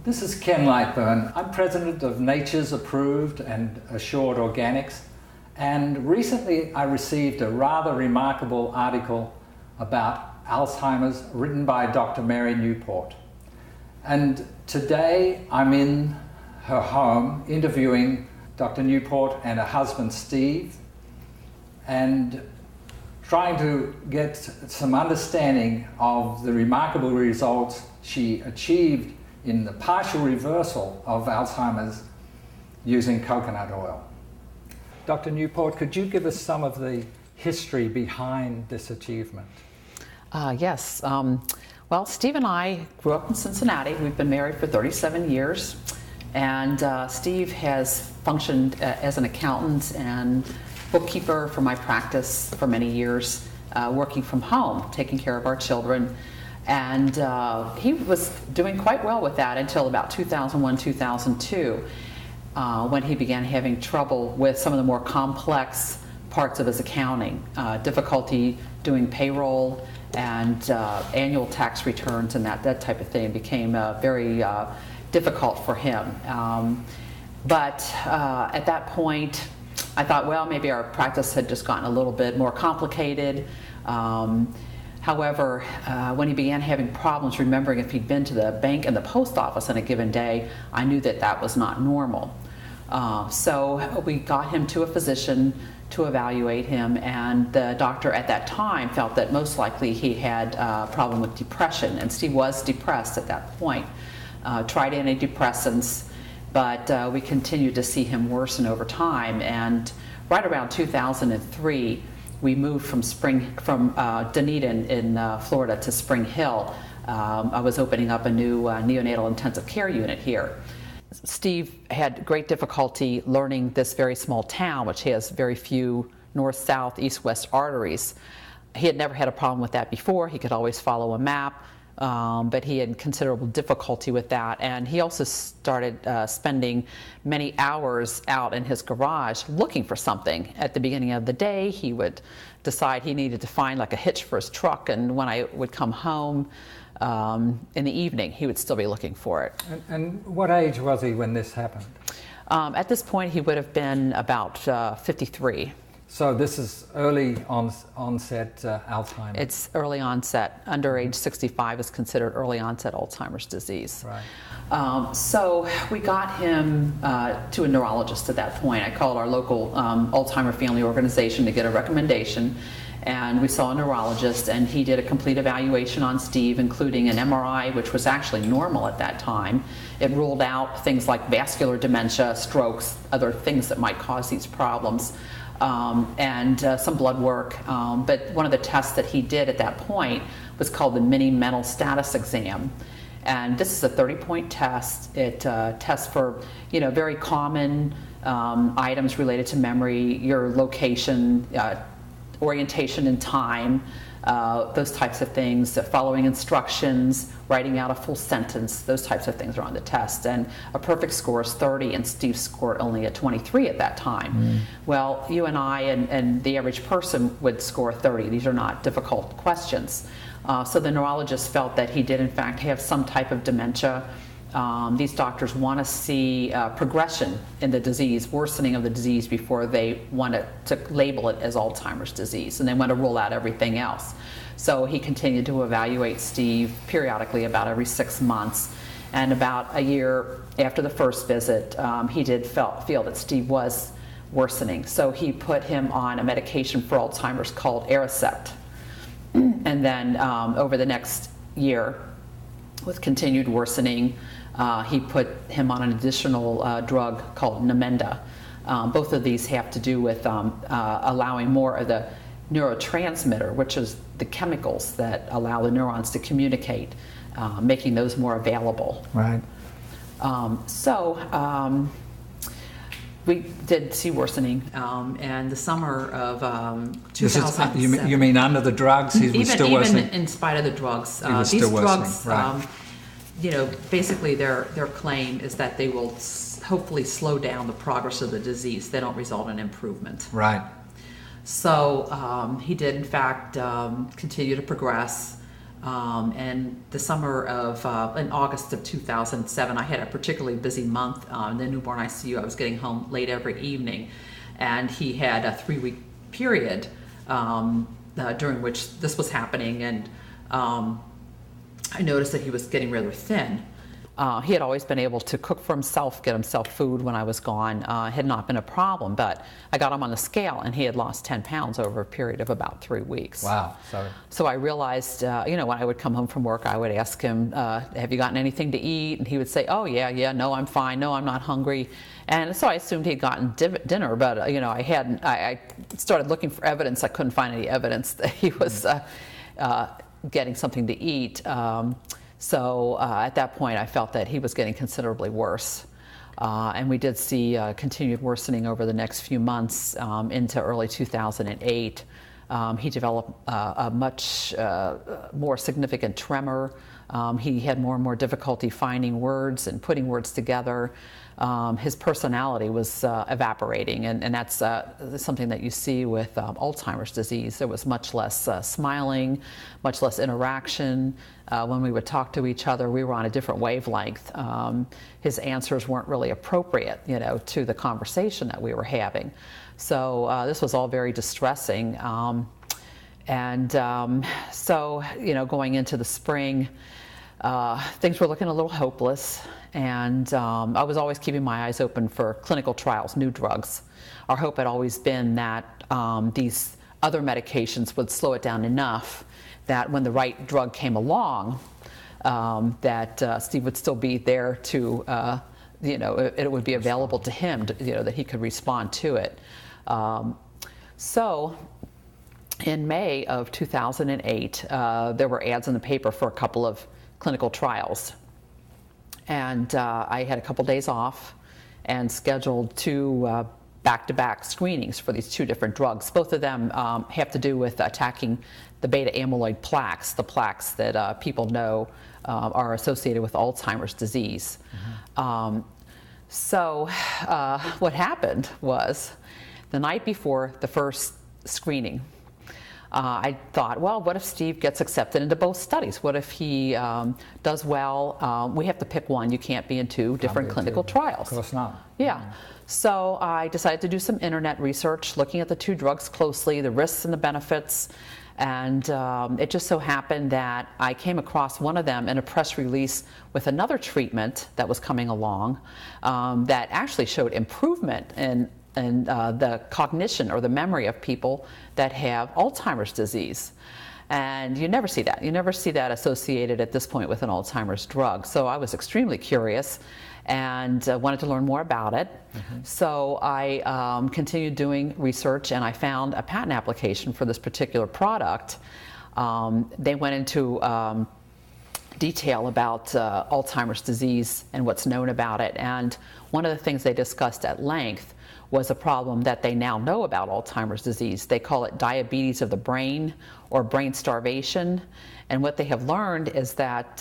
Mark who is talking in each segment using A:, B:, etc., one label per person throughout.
A: This is Ken Lightburn. I'm president of Nature's Approved and Assured Organics, and recently I received a rather remarkable article about Alzheimer's written by Dr. Mary Newport. And today I'm in her home interviewing Dr. Newport and her husband Steve, and trying to get some understanding of the remarkable results she achieved in the partial reversal of Alzheimer's using coconut oil. Dr. Newport, could you give us some of the history behind this achievement?
B: Yes. Well, Steve and I grew up in Cincinnati. We've been married for 37 years. And Steve has functioned as an accountant and bookkeeper for my practice for many years, working from home, taking care of our children. And he was doing quite well with that until about 2001, 2002, when he began having trouble with some of the more complex parts of his accounting, difficulty doing payroll and annual tax returns, and that type of thing became very difficult for him. But at that point, I thought, well, maybe our practice had just gotten a little bit more complicated. However, when he began having problems remembering if he'd been to the bank and the post office on a given day, I knew that that was not normal. So we got him to a physician to evaluate him, and the doctor at that time felt that most likely he had a problem with depression, and Steve was depressed at that point. Tried antidepressants, but we continued to see him worsen over time, and right around 2003, we moved from Dunedin in Florida to Spring Hill. I was opening up a new neonatal intensive care unit here. Steve had great difficulty learning this very small town, which has very few north, south, east, west arteries. He had never had a problem with that before. He could always follow a map, but he had considerable difficulty with that. And he also started spending many hours out in his garage looking for something. At the beginning of the day, he would decide he needed to find like a hitch for his truck, and when I would come home in the evening, he would still be looking for it.
A: And what age was he when this happened?
B: At this point, he would have been about 53.
A: So this is early onset Alzheimer's?
B: It's early onset. Under age 65 is considered early onset Alzheimer's disease.
A: Right.
B: So we got him to a neurologist at that point. I called our local Alzheimer family organization to get a recommendation, and we saw a neurologist, and he did a complete evaluation on Steve, including an MRI, which was actually normal at that time. It ruled out things like vascular dementia, strokes, other things that might cause these problems. And some blood work, but one of the tests that he did at that point was called the mini mental status exam, and this is a 30-point test. It tests for very common items related to memory, your location, orientation in time, those types of things, following instructions, writing out a full sentence, those types of things are on the test. And a perfect score is 30, and Steve scored only a 23 at that time. Well, you and I and the average person would score 30. These are not difficult questions. So the neurologist felt that he did in fact have some type of dementia. These doctors want to see progression in the disease, worsening of the disease, before they want to label it as Alzheimer's disease, and they want to rule out everything else. So he continued to evaluate Steve periodically, about every 6 months, and about a year after the first visit, he did feel that Steve was worsening. So he put him on a medication for Alzheimer's called Aricept, and then over the next year, with continued worsening, he put him on an additional drug called Namenda. Both of these have to do with allowing more of the neurotransmitter, which is the chemicals that allow the neurons to communicate, making those more available.
A: Right.
B: We did see worsening, and the summer of 2007.
A: You mean under the drugs? He was still worsening?
B: Even in spite of the drugs.
A: He was
B: these
A: still
B: drugs,
A: right.
B: Basically their claim is that they will hopefully slow down the progress of the disease. They don't result in improvement.
A: Right.
B: So he did, in fact, continue to progress. And the summer of, in August of 2007, I had a particularly busy month in the newborn ICU. I was getting home late every evening, and he had a 3-week period during which this was happening, and I noticed that he was getting rather thin. He had always been able to cook for himself, get himself food when I was gone. Had not been a problem, but I got him on the scale and he had lost 10 pounds over a period of about 3 weeks.
A: Wow.
B: So I realized, when I would come home from work, I would ask him, have you gotten anything to eat? And he would say, oh, yeah, no, I'm fine. No, I'm not hungry. And so I assumed he'd gotten dinner, but, I hadn't. I started looking for evidence. I couldn't find any evidence that he was getting something to eat. So at that point, I felt that he was getting considerably worse. And we did see continued worsening over the next few months into early 2008. He developed a much more significant tremor. He had more and more difficulty finding words and putting words together. His personality was evaporating, and that's something that you see with Alzheimer's disease. There was much less smiling, much less interaction. When we would talk to each other, we were on a different wavelength. His answers weren't really appropriate, to the conversation that we were having. So this was all very distressing. So, going into the spring, things were looking a little hopeless, and I was always keeping my eyes open for clinical trials, new drugs. Our hope had always been that these other medications would slow it down enough that when the right drug came along, that Steve would still be there to, it would be available to him, that he could respond to it. So in May of 2008, there were ads in the paper for a couple of clinical trials. And I had a couple days off and scheduled 2 back-to-back screenings for these 2 different drugs. Both of them have to do with attacking the beta amyloid plaques, the plaques that people know are associated with Alzheimer's disease. Mm-hmm. So what happened was the night before the first screening, I thought, well, what if Steve gets accepted into both studies? What if he does well? We have to pick one. You can't be in 2 different clinical trials.
A: Of course not.
B: Yeah. So I decided to do some internet research, looking at the 2 drugs closely, the risks and the benefits. And it just so happened that I came across one of them in a press release with another treatment that was coming along that actually showed improvement in the cognition or the memory of people that have Alzheimer's disease. And you never see that. You never see that associated at this point with an Alzheimer's drug. So I was extremely curious and wanted to learn more about it. Mm-hmm. So I continued doing research, and I found a patent application for this particular product. They went into detail about Alzheimer's disease and what's known about it. And one of the things they discussed at length was a problem that they now know about Alzheimer's disease. They call it diabetes of the brain or brain starvation. And what they have learned is that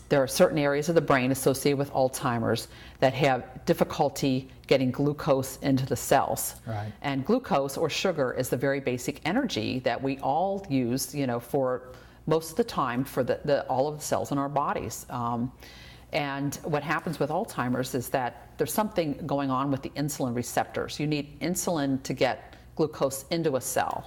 B: there are certain areas of the brain associated with Alzheimer's that have difficulty getting glucose into the cells.
A: Right. And
B: glucose or sugar is the very basic energy that we all use, for most of the time for all of the cells in our bodies. And what happens with Alzheimer's is that there's something going on with the insulin receptors. You need insulin to get glucose into a cell,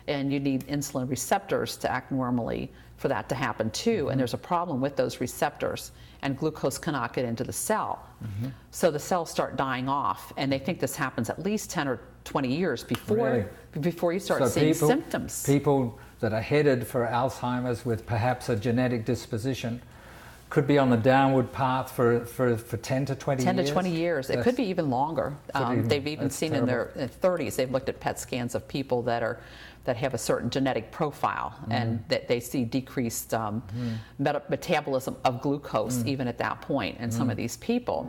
B: and you need insulin receptors to act normally for that to happen too. Mm-hmm. And there's a problem with those receptors, and glucose cannot get into the cell. Mm-hmm. So the cells start dying off, and they think this happens at least 10 or 20 years before you start seeing symptoms.
A: People that are headed for Alzheimer's with perhaps a genetic disposition could be on the downward path for 10 to 20 years?
B: 10 to 20 years. It could be even longer. They've even seen terrible. In their 30s, they've looked at PET scans of people that have a certain genetic profile, and that they see decreased metabolism of glucose even at that point in some of these people.